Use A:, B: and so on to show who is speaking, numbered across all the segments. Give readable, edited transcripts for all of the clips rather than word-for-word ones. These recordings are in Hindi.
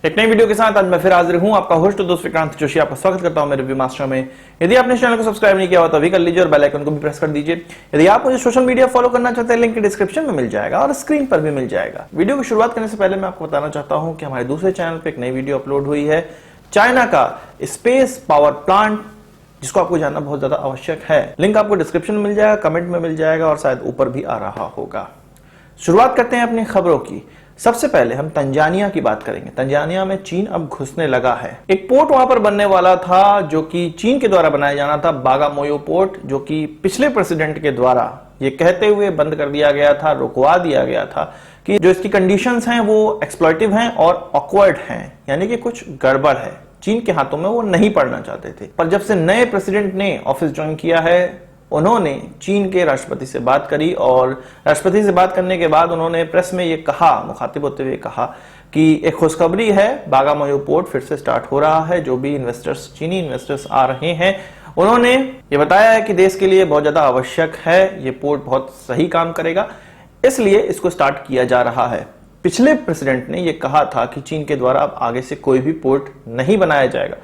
A: एक नई वीडियो के साथ आज मैं फिर हाजिर हूं, आपका होस्ट दोस्त विक्रांत जोशी। आपका स्वागत करता हूं मेरे रिव्यू मास्टर में। यदि आपने इस चैनल को सब्सक्राइब नहीं किया हो तो अभी कर लीजिए और बेल आइकन को भी प्रेस कर दीजिए। यदि आप मुझे सोशल मीडिया फॉलो करना चाहते हैं, लिंक डिस्क्रिप्शन में मिल जाएगा और स्क्रीन पर भी मिल जाएगा। वीडियो की शुरुआत करने से पहले मैं आपको बताना चाहता हूं कि हमारे दूसरे चैनल पर एक नई वीडियो अपलोड हुई है, चाइना का स्पेस पावर प्लांट, जिसको आपको जानना बहुत ज्यादा आवश्यक है। लिंक आपको डिस्क्रिप्शन में मिल जाएगा, कमेंट में मिल जाएगा और शायद ऊपर भी आ रहा होगा। शुरुआत करते हैं अपनी खबरों की। सबसे पहले हम तंजानिया की बात करेंगे। तंजानिया में चीन अब घुसने लगा है। एक पोर्ट वहां पर बनने वाला था जो कि चीन के द्वारा बनाया जाना था, बागामोयो पोर्ट, जो कि पिछले प्रेसिडेंट के द्वारा ये कहते हुए बंद कर दिया गया था, रुकवा दिया गया था कि जो इसकी कंडीशंस हैं वो एक्सप्लॉइटिव हैं और ऑकवर्ड हैं, यानी कि कुछ गड़बड़ है। चीन के हाथों में वो नहीं पड़ना चाहते थे। पर जब से नए प्रेसिडेंट ने ऑफिस ज्वाइन किया है, उन्होंने चीन के राष्ट्रपति से बात करी और राष्ट्रपति से बात करने के बाद उन्होंने प्रेस में ये कहा, मुखातिब होते हुए कहा कि एक खुशखबरी है, बागामोयो पोर्ट फिर से स्टार्ट हो रहा है। जो भी इन्वेस्टर्स, चीनी इन्वेस्टर्स आ रहे हैं, उन्होंने ये बताया है कि देश के लिए बहुत ज्यादा आवश्यक है, ये पोर्ट बहुत सही काम करेगा, इसलिए इसको स्टार्ट किया जा रहा है। पिछले प्रेसिडेंट ने यह कहा था कि चीन के द्वारा अब आगे से कोई भी पोर्ट नहीं बनाया जाएगा,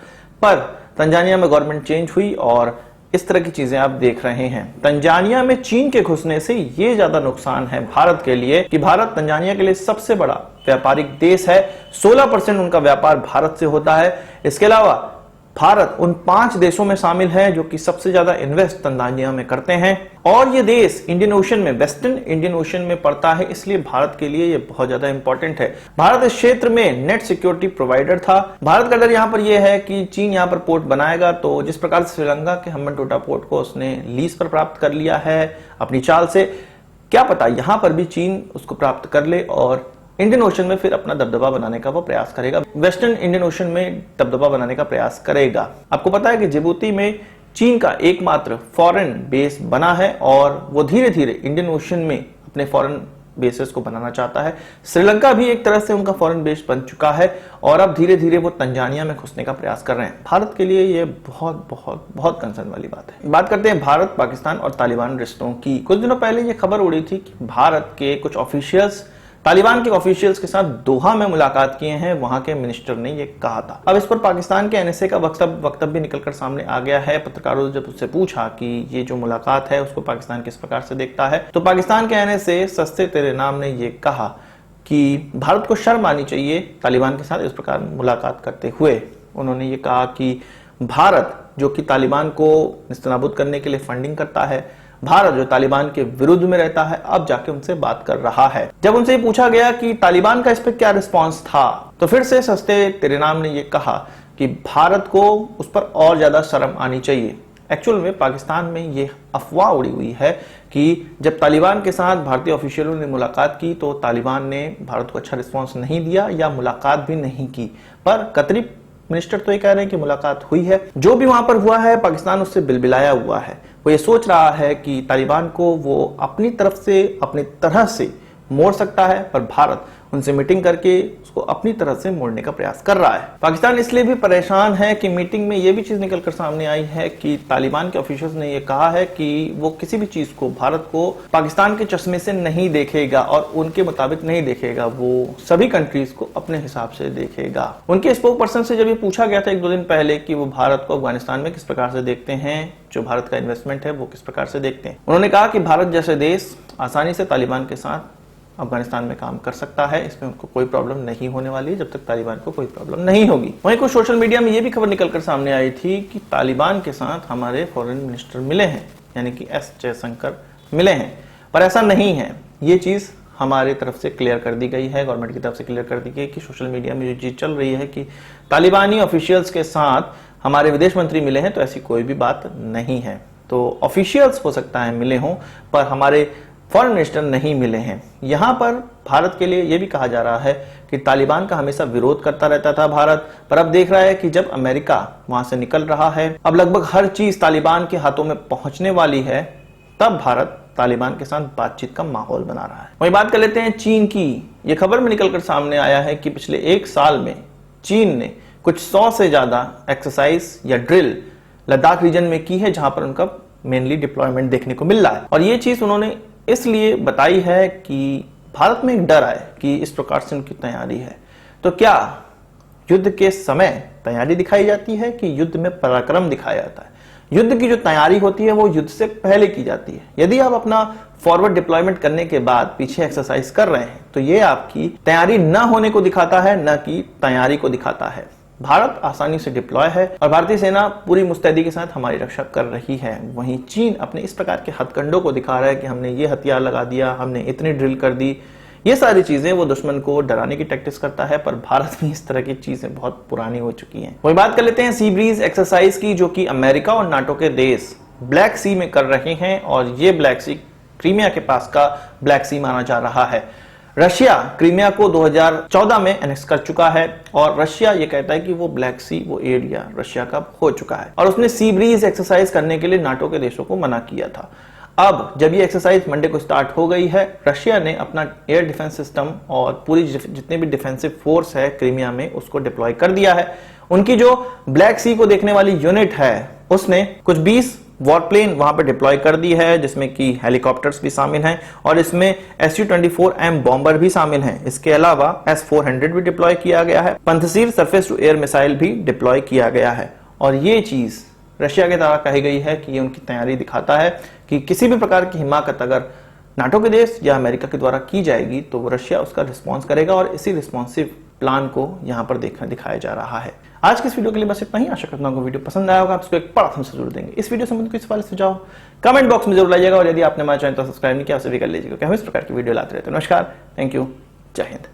A: पर तंजानिया में गवर्नमेंट चेंज हुई और इस तरह की चीजें आप देख रहे हैं। तंजानिया में चीन के घुसने से ये ज्यादा नुकसान है भारत के लिए कि भारत तंजानिया के लिए सबसे बड़ा व्यापारिक देश है। 16% उनका व्यापार भारत से होता है। इसके अलावा भारत उन 5 देशों में शामिल है जो कि सबसे ज्यादा इन्वेस्ट तंजानिया में करते हैं और ये देश इंडियन ओशन में, वेस्टर्न इंडियन ओशन में पड़ता है, इसलिए भारत के लिए ये बहुत ज्यादा इंपॉर्टेंट है। भारत इस क्षेत्र में नेट सिक्योरिटी प्रोवाइडर था। भारत का डर यहाँ पर यह है कि चीन यहाँ पर पोर्ट बनाएगा तो जिस प्रकार से श्रीलंका के हम्बनटोटा पोर्ट को उसने लीज पर प्राप्त कर लिया है अपनी चाल से, क्या पता यहां पर भी चीन उसको प्राप्त कर ले और इंडियन ओशन में फिर अपना दबदबा बनाने का वो प्रयास करेगा, वेस्टर्न इंडियन ओशन में दबदबा बनाने का प्रयास करेगा। आपको पता है कि जिबूती में चीन का एकमात्र फॉरेन बेस बना है और वो धीरे धीरे इंडियन ओशन में अपने फॉरेन बेसेस को बनाना चाहता है। श्रीलंका भी एक तरह से उनका फॉरेन बेस बन चुका है और अब धीरे धीरे वो तंजानिया में घुसने का प्रयास कर रहे हैं। भारत के लिए ये बहुत बहुत बहुत कंसर्न वाली बात है। बात करते हैं भारत, पाकिस्तान और तालिबान रिश्तों की। कुछ दिनों पहले ये खबर उड़ी थी कि भारत के कुछ ऑफिशियल्स तालिबान के ऑफिशियल्स के साथ दोहा में मुलाकात किए हैं, वहां के मिनिस्टर ने यह कहा था। अब इस पर पाकिस्तान के एनएसए का वक्तव्य निकलकर सामने आ गया है। पत्रकारों ने जब उससे पूछा कि ये जो मुलाकात है उसको पाकिस्तान किस प्रकार से देखता है, तो पाकिस्तान के एनएसए सस्ते तेरे नाम ने यह कहा कि भारत को शर्म आनी चाहिए तालिबान के साथ इस प्रकार मुलाकात करते हुए। उन्होंने ये कहा कि भारत जो कि तालिबान को निस्तनाबूद करने के लिए फंडिंग करता है, भारत जो तालिबान के विरुद्ध में रहता है, अब जाके उनसे बात कर रहा है। जब उनसे पूछा गया कि तालिबान का इस पर क्या रिस्पांस था, तो फिर से सस्ते तेरे नाम ने यह कहा कि भारत को उस पर और ज्यादा शर्म आनी चाहिए। एक्चुअल में पाकिस्तान में यह अफवाह उड़ी हुई है कि जब तालिबान के साथ भारतीय ऑफिशियलों ने मुलाकात की तो तालिबान ने भारत को अच्छा रिस्पॉन्स नहीं दिया या मुलाकात भी नहीं की, पर कतरी मिनिस्टर तो ये कह रहे हैं कि मुलाकात हुई है। जो भी वहां पर हुआ है, पाकिस्तान उससे बिलबिलाया हुआ है। वो ये सोच रहा है कि तालिबान को वो अपनी तरफ से, अपनी तरह से मोड़ सकता है, पर भारत उनसे मीटिंग करके उसको अपनी तरह से मोड़ने का प्रयास कर रहा है। पाकिस्तान इसलिए भी परेशान है कि मीटिंग में यह भी चीज निकलकर सामने आई है कि तालिबान के ऑफिशियल्स ने यह कहा है कि वो किसी भी चीज को, भारत को पाकिस्तान के चश्मे से नहीं देखेगा और उनके मुताबिक नहीं देखेगा, वो सभी कंट्रीज को अपने हिसाब से देखेगा। उनके स्पोक पर्सन से जब ये पूछा गया था 1-2 दिन पहले कि वो भारत को अफगानिस्तान में किस प्रकार से देखते हैं, जो भारत का इन्वेस्टमेंट है वो किस प्रकार से देखते हैं, उन्होंने कहा कि भारत जैसे देश आसानी से तालिबान के साथ अफगानिस्तान में काम कर सकता है, इसमें उनको कोई प्रॉब्लम नहीं होने वाली है जब तक तालिबान को कोई प्रॉब्लम नहीं होगी। वहीं कुछ सोशल मीडिया में यह भी खबर निकलकर सामने आई थी कि तालिबान के साथ हमारे फॉरेन मिनिस्टर मिले हैं, यानी कि एस जयशंकर मिले हैं, पर ऐसा नहीं है। ये चीज हमारे तरफ से क्लियर कर दी गई है, गवर्नमेंट की तरफ से क्लियर कर दी गई कि सोशल मीडिया में जो चीज चल रही है कि तालिबानी ऑफिशियल्स के साथ हमारे विदेश मंत्री मिले हैं, तो ऐसी कोई भी बात नहीं है। तो ऑफिशियल्स हो सकता है मिले हों, पर हमारे फॉरेन मिनिस्टर नहीं मिले हैं। यहां पर भारत के लिए यह भी कहा जा रहा है कि तालिबान का हमेशा विरोध करता रहता था भारत, पर अब देख रहा है कि जब अमेरिका वहां से निकल रहा है, अब लगभग हर चीज तालिबान के हाथों में पहुंचने वाली है, तब भारत तालिबान के साथ बातचीत का माहौल बना रहा है। वहीं बात कर लेते हैं चीन की। यह खबर में निकलकर सामने आया है कि पिछले 1 साल में चीन ने कुछ 100 से ज्यादा एक्सरसाइज या ड्रिल लद्दाख रीजन में की है, जहां पर उनका मेनली डिप्लॉयमेंट देखने को मिल रहा है। और ये चीज उन्होंने इसलिए बताई है कि भारत में एक डर आए कि इस प्रकार से उनकी तैयारी है। तो क्या युद्ध के समय तैयारी दिखाई जाती है कि युद्ध में पराक्रम दिखाया जाता है? युद्ध की जो तैयारी होती है वो युद्ध से पहले की जाती है। यदि आप अपना फॉरवर्ड डिप्लॉयमेंट करने के बाद पीछे एक्सरसाइज कर रहे हैं तो ये आपकी तैयारी न होने को दिखाता है, न कि तैयारी को दिखाता है। भारत आसानी से डिप्लॉय है और भारतीय सेना पूरी मुस्तैदी के साथ हमारी रक्षा कर रही है। वहीं चीन अपने इस प्रकार के हथकंडों को दिखा रहा है कि हमने ये हथियार लगा दिया, हमने इतनी ड्रिल कर दी। ये सारी चीजें वो दुश्मन को डराने की टैक्टिक्स करता है, पर भारत में इस तरह की चीजें बहुत पुरानी हो चुकी हैं। वही बात कर लेते हैं सी ब्रीज एक्सरसाइज की, जो कि अमेरिका और नाटो के देश ब्लैक सी में कर रहे हैं और ये ब्लैक सी क्रीमिया के पास का ब्लैक सी माना जा रहा है। रशिया क्रीमिया को 2014 में एनेक्स कर चुका है और रशिया ये कहता है कि वो ब्लैक सी, वो एरिया रशिया का हो चुका है और उसने सी ब्रीज एक्सरसाइज करने के लिए नाटो के देशों को मना किया था। अब जब ये एक्सरसाइज मंडे को स्टार्ट हो गई है, रशिया ने अपना एयर डिफेंस सिस्टम और पूरी जितने भी डिफेंसिव फोर्स है क्रीमिया में उसको डिप्लॉय कर दिया है। उनकी जो ब्लैक सी को देखने वाली यूनिट है उसने कुछ 20 वॉरप्लेन वहां पे डिप्लॉय कर दी है, जिसमें कि हेलीकॉप्टर्स भी शामिल हैं और इसमें Su-24M बॉम्बर भी शामिल हैं। इसके अलावा S-400 भी डिप्लॉय किया गया है, पंथसीर सरफेस टू एयर मिसाइल भी डिप्लॉय किया गया है। और ये चीज रशिया के द्वारा कही गई है कि ये उनकी तैयारी दिखाता है कि किसी भी प्रकार की हिमाकत अगर नाटो के देश या अमेरिका के द्वारा की जाएगी तो वो रशिया उसका रिस्पॉन्स करेगा और इसी रिस्पॉन्सिव प्लान को यहाँ पर दिखाया जा रहा है। आज के इस वीडियो के लिए बस इतना ही। आशा करता हूँ वीडियो पसंद आया होगा, आप इसको एक बड़ा थम्स जरूर देंगे। इस वीडियो संबंधित कोई सवाल सुझाव कमेंट बॉक्स में जरूर लाइएगा और यदि आपने हमारे चैनल को सब्सक्राइब नहीं किया उसे भी कर लीजिएगा, क्योंकि हम इस प्रकार की वीडियो लाते रहते हैं। नमस्कार, थैंक यू, जय हिंद।